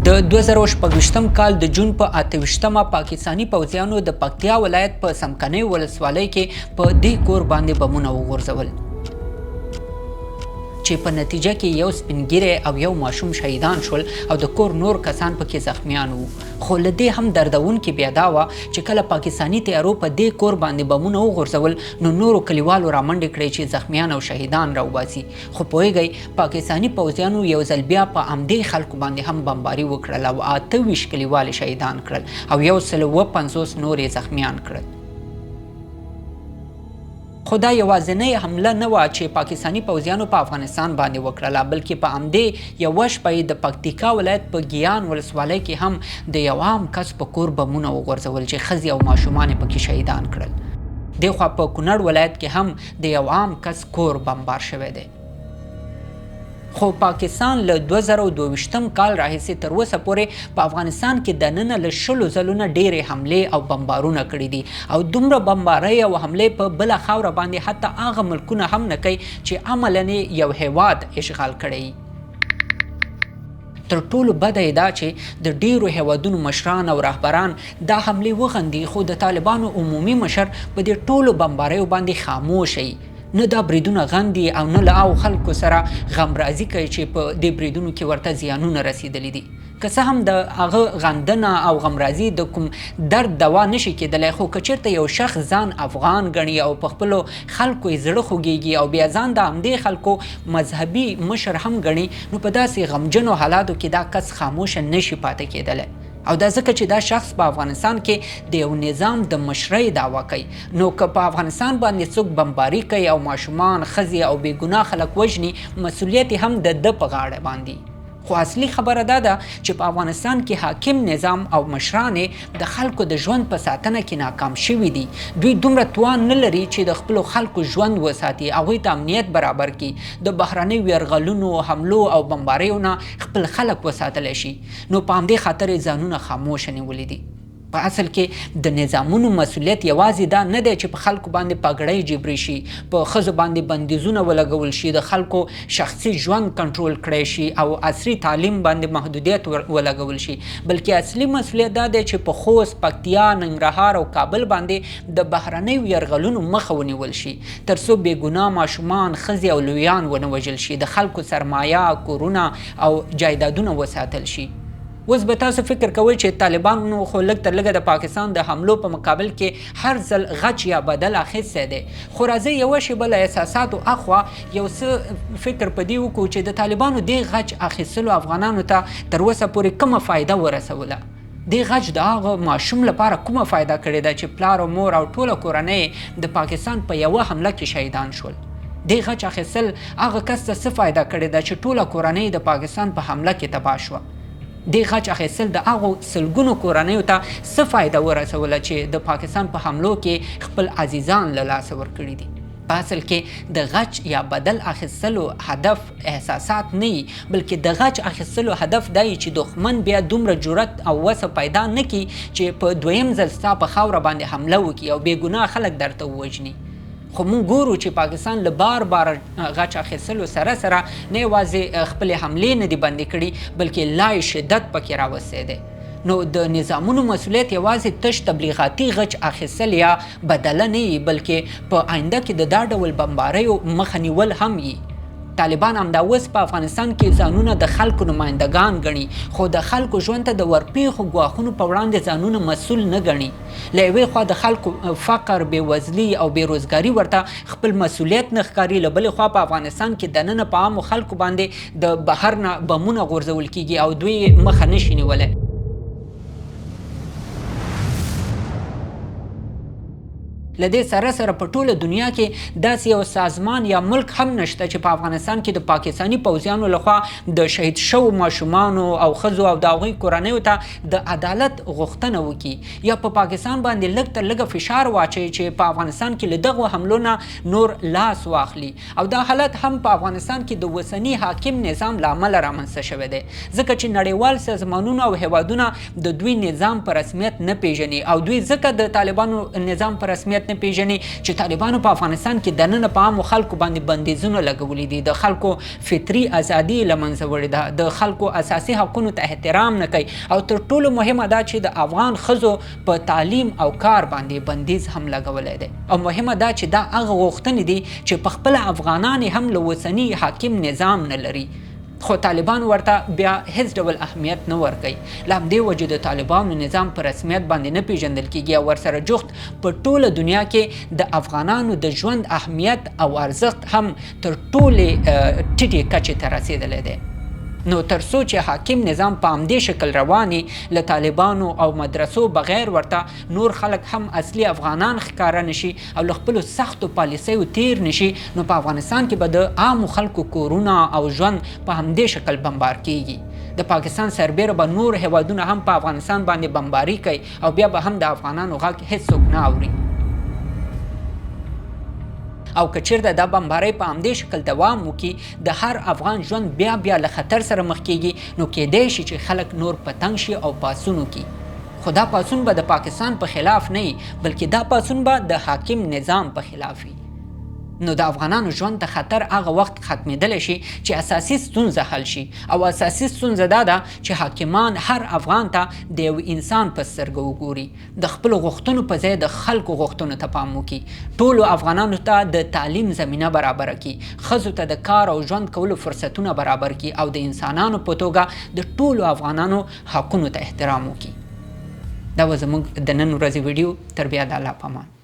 د 2024 کال د جون په 28مه پاکستاني پوځیانو د پکتیا ولایت په سمکنۍ ولسوالۍ کې په دې کور باندې بمونه وغورځول چې په نتیجه کې یو سپینګیری او یو ماشوم شهیدان شول او د کور نور کسان پکې زخمیان وو. خو له دې هم دردونکې بیا دا وه چې کله پاکستاني تیارو په دې کور باندې بمونه وغورځول نو نورو کلیوالو رامنډې کړې چې زخمیان او شهیدان راوباسي. خو پوهیږئ پاکستاني پوځیانو یو ځل بیا په همدې خلکو باندې هم بمباري وکړل او 28 کلیوال شهیدان کړل او 150 نور یې زخمیان کړل. خو دا یوازینۍ حمله نه وه چې پاکستاني پوځیانو په افغانستان باندې وکړله، بلکې په همدې یوه شپه یې د پکتیکا ولایت په ګیان ولسوالۍ کې هم د یو عام کس په کور بمونه وغورځول چې ښځې او ماشومان یې پکې شهیدان کړل. دې خوا په کونړ ولایت کې هم د یو عام کس کور بمبار شوی دی. خو پاکستان له 2022 کال راهیسې تر اوسه پورې په افغانستان کې دننه له 10 ځلونه ډېرې حملې او بمبارونه کړي دي او دومره بمبارۍ او حملې په بله خاوره باندې حتی هغه ملکونه هم نه کوي چې عملاً یو هیواد اشغال کړی. تر ټولو بده یې دا چې د ډیرو هیوادونو مشران او رهبران دا حملې وغندي خو د طالبانو عمومي مشر په دې ټولو بمباریو باندې خاموش وي. نه دا بریدونه غندي او نه له هغو خلکو سره غمرازي کوي چې په دې بریدونو کې ورته زیانونه رسیدلی دي. که څه هم د هغه غندنه او غمرازي د کوم درد دوا نشي کېدلی، خو که چېرته یو شخص ځان افغان ګڼي او په خپلو خلکو یې زړه خوږېږي او بیا ځان د همدې خلکو مذهبي مشر هم ګڼي نو په داسې غمجنو حالاتو کې دا کس خاموشه نشي پاتې کېدلی. او دا ځکه چې دا شخص په افغانستان کې د یو نظام د مشرۍ دعوا کوي. نو که په افغانستان باندې څوک بمباري کوي او ماشومان، ښځې او بېګناه خلک وژني، مسؤلیت هم د ده په غاړه باندې. خو اصلي خبره دا ده چې په افغانستان کې حاکم نظام او مشران د خلکو د ژوند په ساتنه کې ناکام شوي دي. دوی دومره توان نه لري چې د خپلو خلکو ژوند وساتي، هغوی ته امنیت برابر کړي، د بهرنیو یرغلونو، حملو او بمباریو نه خپل خلک وساتلی شي. نو په همدې خاطر یې ځانونه خاموشه نیولي دي. په اصل کې د نظامونو مسؤلیت یوازې دا نه دی چې په خلکو باندې پګړۍ جبري شي، په ښځو باندې بندیزونه ولګول شي، د خلکو شخصي ژوند کنټرول کړی شي او عصري تعلیم باندې محدودیت ولګول شي، بلکې اصلي مسؤلیت دا دی چې په خوست، پکتیا، ننګرهار او کابل باندې د بهرنیو یرغلونو مخه ونیول شي تر څو بېګناه ماشومان، ښځې او لویان ونه وژل شي، د خلکو سرمایه، کورونه او جایدادونه وساتل شي. اوس به تاسو فکر کوئ چې طالبانو خو لږ تر لږه د پاکستان د حملو په مقابل کې هر ځل غچ یا بدل اخیستی دی. خو راځئ یوه شیبه له احساساتو اخوا یو څه فکر په دې وکړو چې د طالبانو دې غچ اخیستلو افغانانو ته تر اوسه پورې کومه فایده ورسوله. دې غچ د هغه ماشوم لپاره کومه فایده کړې ده چې پلار او مور او ټوله کورنۍ د پاکستان په یوه حمله کې شهیدان شول. دې غچ اخیستل هغه کس ته څه فایده کړې ده چې ټوله کورنۍ د پاکستان په حمله کې تباه شوه. دې غچ اخیستل د هغو سلګونو کورنیو ته څه فایده ورسوله چې د پاکستان په حملو کې خپل عزیزان له لاسه ورکړي دي. په اصل کې د غچ یا بدل اخیستلو هدف احساسات نه وي، بلکې د غچ اخیستلو هدف دا وي چې دښمن بیا دومره جرأت او وسه پیدا نه کړي چې په دویم ځل ستا په خاوره باندې حمله وکړي او بېګناه خلک درته ووژني. خو موږ ګورو چې پاکستان له بار بار غچ اخیستلو سره سره نه یوازې خپلې حملې نه دي بندې کړي بلکې لا یې شدت پکې راوستی دی. نو د نظامونو مسؤلیت یوازې تش تبلیغاتي غچ اخیستل یا بدله نه وي، بلکې په آینده کې د دا ډول بمباریو مخه نیول هم وي. طالبان همدا اوس په افغانستان کې ځانونه د خلکو نمایندګان ګڼي، خو د خلکو ژوند ته د ورپېښو ګواښونو په وړاندې ځانونه مسؤل نه ګڼي. له یوې خوا د خلکو فقر، بېوزلي او بېروزګاري ورته خپل مسؤلیت نه ښکاري، له بلې خوا په افغانستان کې دننه په عامو خلکو باندې د بهر نه بمونه غورځول کېږي او دوی مخه نشي نیولی. له دې سره سره په ټوله دنیا کې داسې یو سازمان یا ملک هم نشته چې په افغانستان کې د پاکستاني پوځیانو لخوا د شهید شوو ماشومانو او ښځو او د هغوی کورنیو ته د عدالت غوښتنه وکړي یا په پاکستان باندې لږ تر لږه فشار واچوي چې په افغانستان کې له دغو حملو نه نور لاس واخلي. او دا حالت هم په افغانستان کې د اوسني حاکم نظام له امله رامنځته شوی دی، ځکه چې نړیوال سازمانونه او هیوادونه د دوی نظام په رسمیت نه پیژني او دوی ځکه د طالبانو نظام په رسمیت اهمیت نه پیژني چې طالبانو په افغانستان کې دننه په عامو خلکو باندې بندیزونه لګولي دي، د خلکو فطري ازادي له منځه وړې ده، د خلکو اساسي حقونو ته احترام نه کوي، او تر ټولو مهمه دا چې د افغان ښځو په تعلیم او کار باندې بندیز هم لګولی دی. او مهمه دا چې دا هغه غوښتنې دي چې په خپله افغانان هم له اوسني حاکم نظام نه لري، خو طالبان ورته بیا هیڅ ډول اهمیت نه ورکوي. له همدې وجې د طالبانو نظام په رسمیت باندې نه پیژندل کیږي او ورسره جفت په ټوله دنیا کې د افغانانو د ژوند اهمیت او ارزښت هم تر ټولې ټیټې کچې ته رسېدلی دی. نو تر څو چې حاکم نظام په همدې شکل رواني، له طالبانو او مدرسو بغیر ورته نور خلک هم اصلي افغانان ښکاره نشي او له خپلو سختو پالیسیو تیر نشي، نو په افغانستان کې به د عامو خلکو کورونه او ژوند په همدې شکل بمبار کیږي. د پاکستان سربیره به نور هیوادونه هم په افغانستان باندې بمباري کوي او بیا به هم د افغانانو غږ هیڅوک نه اوري. او که چیرته دا بمبارۍ په همدې شکل دوام وکړي، د هر افغان ژوند بیا بیا له خطر سره مخ کیږي، نو کیدای شي چې خلک نور په تنګ شي او پاڅون وکړي. خو دا پاڅون به د پاکستان په خلاف نه وي، بلکې دا پاڅون به د حاکم نظام په خلاف وي. نو د افغانانو ژوند ته خطر هغه وخت ختمېدلی شي چې اساسي ستونزه حل شي، او اساسي ستونزه دا ده چې حاکمان هر افغان ته د یو انسان په سترګه وګوري، د خپلو غوښتنو په ځای د خلکو غوښتنو ته پام وکړي، ټولو افغانانو ته د تعلیم زمینه برابره کړي، ښځو ته د کار او ژوند کولو فرصتونه برابر کړي، او د انسانانو په توګه د ټولو افغانانو حقونو ته احترام وکړي. دا و زموږ د نن ورځې ویډیو. تر بیا د الله په امان.